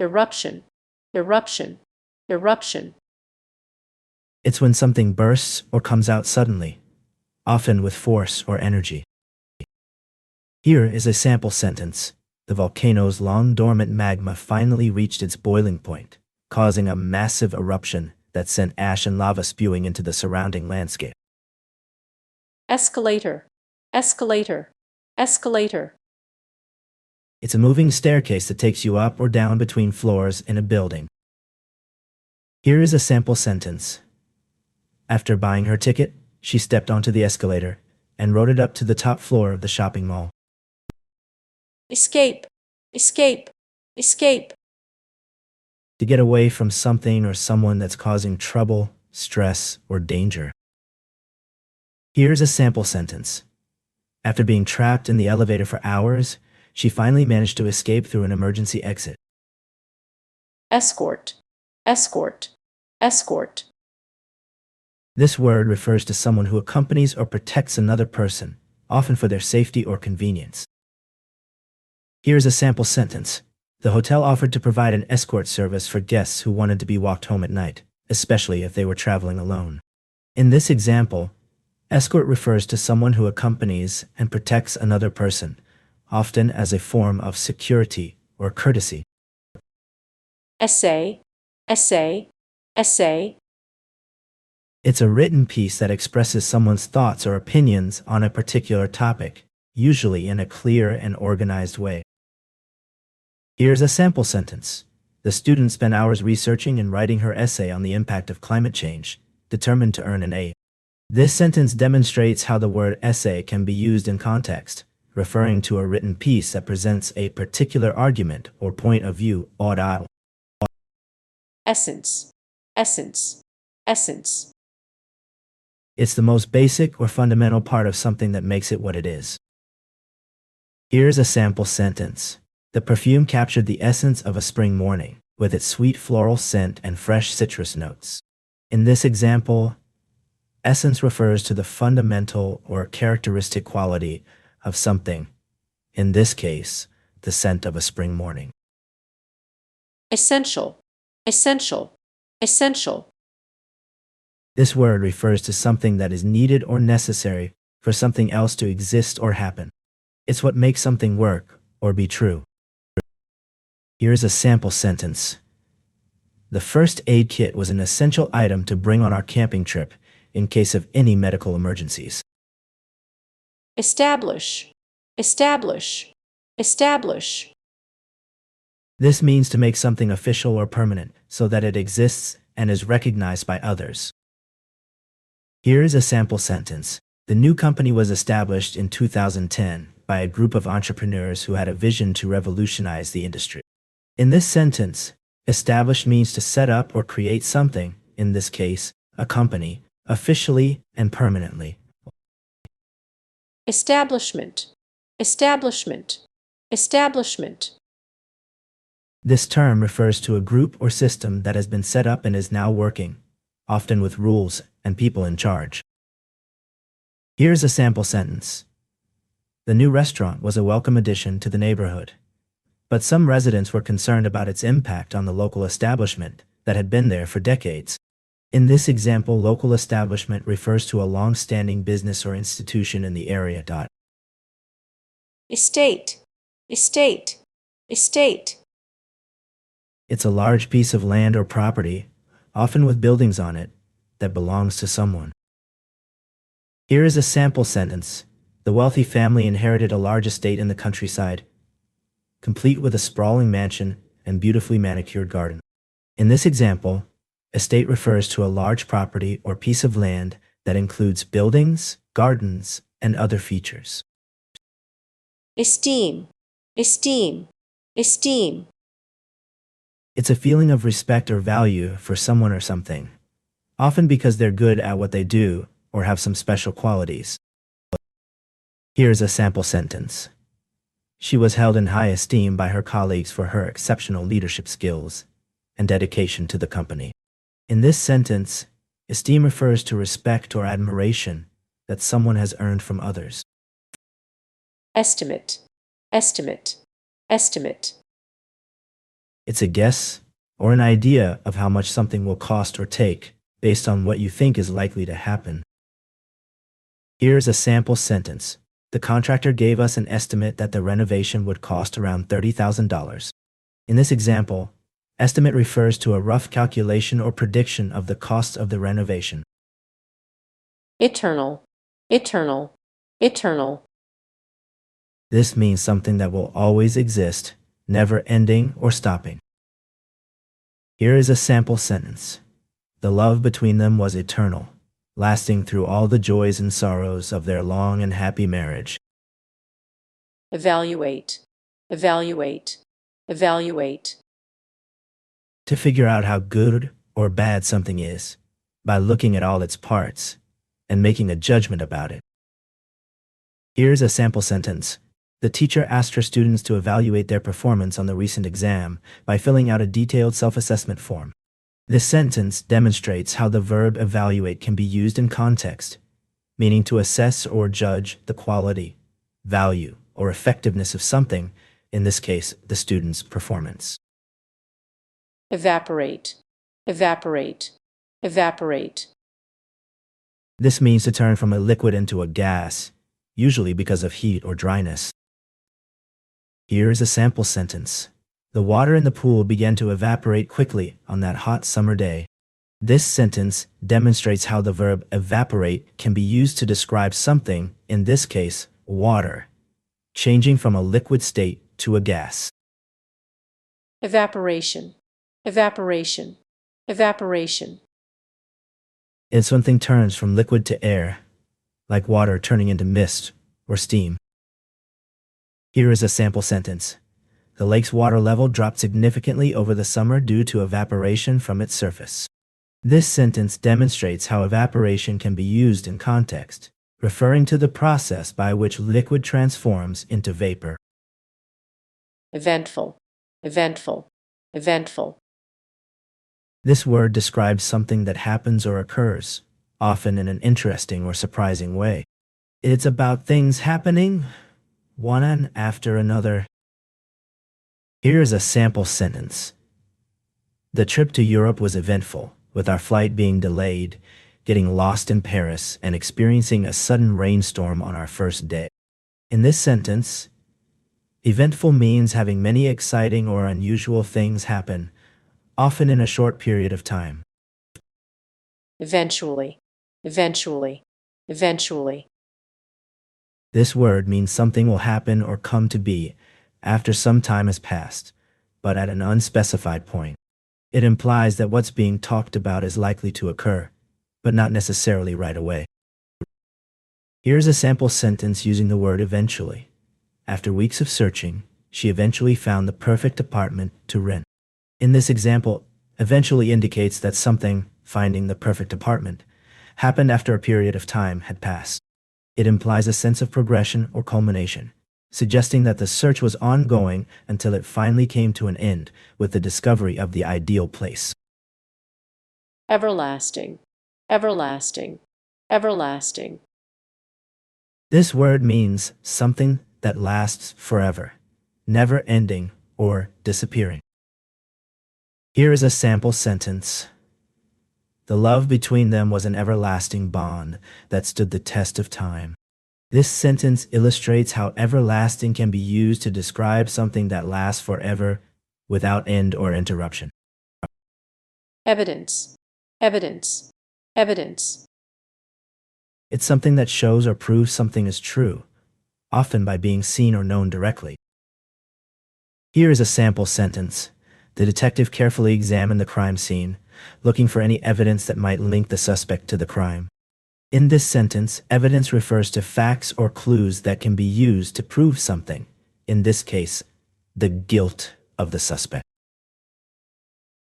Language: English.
eruption, eruption, eruption. It's when something bursts or comes out suddenly, often with force or energy. Here is a sample sentence. The volcano's long dormant magma finally reached its boiling point, causing a massive eruption that sent ash and lava spewing into the surrounding landscape. Escalator, escalator, escalator. It's a moving staircase that takes you up or down between floors in a building. Here is a sample sentence. After buying her ticket, she stepped onto the escalator and rode it up to the top floor of the shopping mall. Escape, escape, escape. To get away from something or someone that's causing trouble, stress, or danger. Here's a sample sentence. After being trapped in the elevator for hours, she finally managed to escape through an emergency exit. Escort, escort, escort. This word refers to someone who accompanies or protects another person, often for their safety or convenience. Here's a sample sentence. The hotel offered to provide an escort service for guests who wanted to be walked home at night, especially if they were traveling alone. In this example, escort refers to someone who accompanies and protects another person, often as a form of security or courtesy. Essay, essay, essay. It's a written piece that expresses someone's thoughts or opinions on a particular topic, usually in a clear and organized way. Here's a sample sentence. The student spent hours researching and writing her essay on the impact of climate change, determined to earn an A. This sentence demonstrates how the word essay can be used in context, referring to a written piece that presents a particular argument or point of view. Essence, essence, essence. It's the most basic or fundamental part of something that makes it what it is. Here's a sample sentence. The perfume captured the essence of a spring morning, with its sweet floral scent and fresh citrus notes. In this example, essence refers to the fundamental or characteristic quality of something, in this case, the scent of a spring morning. Essential, essential, essential. This word refers to something that is needed or necessary for something else to exist or happen. It's what makes something work or be true. Here's a sample sentence. The first aid kit was an essential item to bring on our camping trip in case of any medical emergencies. Establish, establish, establish. This means to make something official or permanent so that it exists and is recognized by others. Here is a sample sentence. The new company was established in 2010 by a group of entrepreneurs who had a vision to revolutionize the industry. In this sentence, establish means to set up or create something, in this case, a company, officially and permanently. Establishment, establishment, establishment. This term refers to a group or system that has been set up and is now working, often with rules and people in charge. Here's a sample sentence. The new restaurant was a welcome addition to the neighborhood, but some residents were concerned about its impact on the local establishment that had been there for decades. In this example, local establishment refers to a long-standing business or institution in the area. Estate, estate, estate. It's a large piece of land or property, often with buildings on it, that belongs to someone. Here is a sample sentence. The wealthy family inherited a large estate in the countryside, complete with a sprawling mansion and beautifully manicured garden. In this example, estate refers to a large property or piece of land that includes buildings, gardens, and other features. Esteem, esteem, esteem. It's a feeling of respect or value for someone or something, often because they're good at what they do or have some special qualities. Here's a sample sentence. She was held in high esteem by her colleagues for her exceptional leadership skills and dedication to the company. In this sentence, esteem refers to respect or admiration that someone has earned from others. Estimate, estimate, estimate. It's a guess or an idea of how much something will cost or take based on what you think is likely to happen. Here's a sample sentence. The contractor gave us an estimate that the renovation would cost around $30,000. In this example, estimate refers to a rough calculation or prediction of the cost of the renovation. Eternal, eternal, eternal. This means something that will always exist, never ending or stopping. Here is a sample sentence. The love between them was eternal, lasting through all the joys and sorrows of their long and happy marriage. Evaluate, evaluate, evaluate. To figure out how good or bad something is, by looking at all its parts and making a judgment about it. Here's a sample sentence. The teacher asked her students to evaluate their performance on the recent exam by filling out a detailed self-assessment form. This sentence demonstrates how the verb evaluate can be used in context, meaning to assess or judge the quality, value, or effectiveness of something, in this case, the student's performance. Evaporate, evaporate, evaporate. This means to turn from a liquid into a gas, usually because of heat or dryness. Here is a sample sentence. The water in the pool began to evaporate quickly on that hot summer day. This sentence demonstrates how the verb evaporate can be used to describe something, in this case, water, changing from a liquid state to a gas. Evaporation, evaporation, evaporation. If something turns from liquid to air, like water turning into mist or steam. Here is a sample sentence. The lake's water level dropped significantly over the summer due to evaporation from its surface. This sentence demonstrates how evaporation can be used in context, referring to the process by which liquid transforms into vapor. Eventful, eventful, eventful. This word describes something that happens or occurs, often in an interesting or surprising way. It's about things happening, one after another. Here is a sample sentence. The trip to Europe was eventful, with our flight being delayed, getting lost in Paris, and experiencing a sudden rainstorm on our first day. In this sentence, eventful means having many exciting or unusual things happen, often in a short period of time. Eventually, eventually, eventually. This word means something will happen or come to be after some time has passed, but at an unspecified point. It implies that what's being talked about is likely to occur, but not necessarily right away. Here's a sample sentence using the word eventually. After weeks of searching, she eventually found the perfect apartment to rent. In this example, eventually indicates that something, finding the perfect apartment, happened after a period of time had passed. It implies a sense of progression or culmination, suggesting that the search was ongoing until it finally came to an end with the discovery of the ideal place. Everlasting, everlasting, everlasting. This word means something that lasts forever, never ending or disappearing. Here is a sample sentence. The love between them was an everlasting bond that stood the test of time. This sentence illustrates how everlasting can be used to describe something that lasts forever without end or interruption. Evidence, evidence, evidence. It's something that shows or proves something is true, often by being seen or known directly. Here is a sample sentence. The detective carefully examined the crime scene, looking for any evidence that might link the suspect to the crime. In this sentence, evidence refers to facts or clues that can be used to prove something, in this case, the guilt of the suspect.